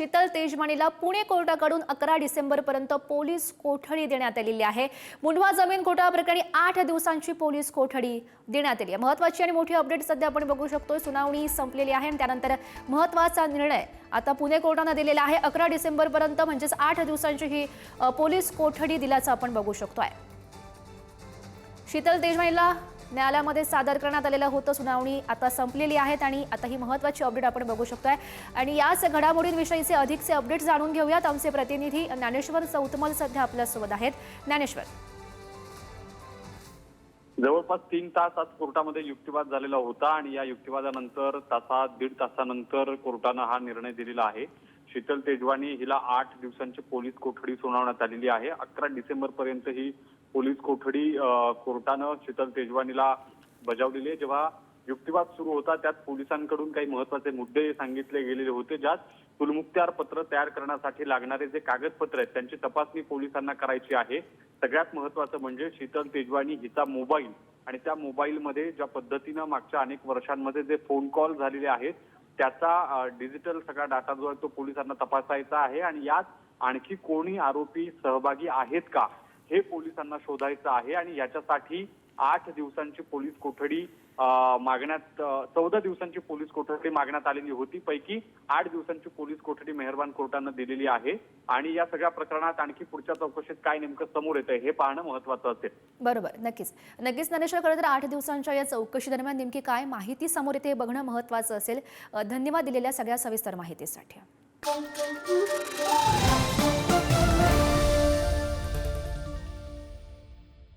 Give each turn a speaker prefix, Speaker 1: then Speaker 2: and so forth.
Speaker 1: शीतल तेजवानीला पुणे कोर्टाकडून 11 डिसेंबरपर्यंत पोलीस कोठडी देण्यात आलेली आहे। मुंढवा जमीन घोटाळ्याप्रकरणी 8 दिवसांची पोलीस कोठडी देण्यात आली आहे। महत्त्वाची आणि मोठी अपडेट सध्या आपण बघू शकतो। सुनावणी संपलेली आहे आणि त्यानंतर महत्त्वाचा निर्णय आता पुणे कोर्टाने दिलेला आहे। 11 डिसेंबरपर्यंत म्हणजेच 8 दिवसांची ही पोलीस कोठडी दिल्याचं आपण बघू शकतोय। शीतल तेजवानीला न्यायालयामध्ये सादर करण्यात आलेलं होतं। सुनावणी आता संपलेली आहे आणि आता ही महत्त्वाची अपडेट आपण बघू शकतोय आणि याच घडामोडींविषयीचे अधिकचे अपडेट्स जाणून घेऊयात। आमचे प्रतिनिधी ज्ञानेश्वर चौतमल सध्या आपल्या सोबत आहेत। ज्ञानेश्वर,
Speaker 2: जवळपास 3 तास आज कोर्टामध्ये युक्तिवाद झालेला होता आणि या युक्तिवादानंतर दीड तासानंतर कोर्टाने हा निर्णय दिलेला आहे। शीतल तेजवानी हिला 8 दिवसांची पोलीस कोठडी सुनावण्यात आलेली आहे। 11 डिसेंबर पर्यंत ही पोलीस कोठडी कोर्टाने शीतल तेजवानीला बजावलेली आहे। जेव्हा युक्तिवाद सुरू होता त्यात पोलिसांकडून काही महत्त्वाचे मुद्दे सांगितले गेलेले होते, ज्यात कुलमुखत्यार पत्र तयार करण्यासाठी लागणारे जे कागदपत्र आहेत त्यांची तपासणी पोलिसांना करायची आहे। सगळ्यात महत्त्वाचं म्हणजे शीतल तेजवानी हिचा मोबाईल आणि त्या मोबाईलमध्ये ज्या पद्धतीने मागच्या अनेक वर्षांमध्ये जे फोन कॉल झालेले आहेत त्याचा डिजिटल सगळा डाटा जो आहे तो पोलिसांना तपासायचा आहे आणि यात आणखी कोणी आरोपी सहभागी आहेत का हे पोलिसांना शोधायचं आहे आणि याच्यासाठी 8 दिवसांची पोलीस कोठडी मागण्यात 14 दिवसांची पोलीस कोठडी मागण्यात आलेली होती। पैकी 8 दिवसांची पोलीस कोठडी मेहरबान कोर्टाने दिलेली आहे आणि या सगळ्या प्रकरणात आणखी पुढच्या चौकशीत काय नेमकं समोर येतंय हे पाहणं महत्त्वाचं असेल।
Speaker 1: बरोबर, नक्कीच ज्ञानेश्वर, खरं तर 8 दिवसांच्या या चौकशी दरम्यान नेमकी काय माहिती समोर येते हे बघणं महत्त्वाचं असेल। धन्यवाद दिलेल्या सगळ्या सविस्तर माहितीसाठी।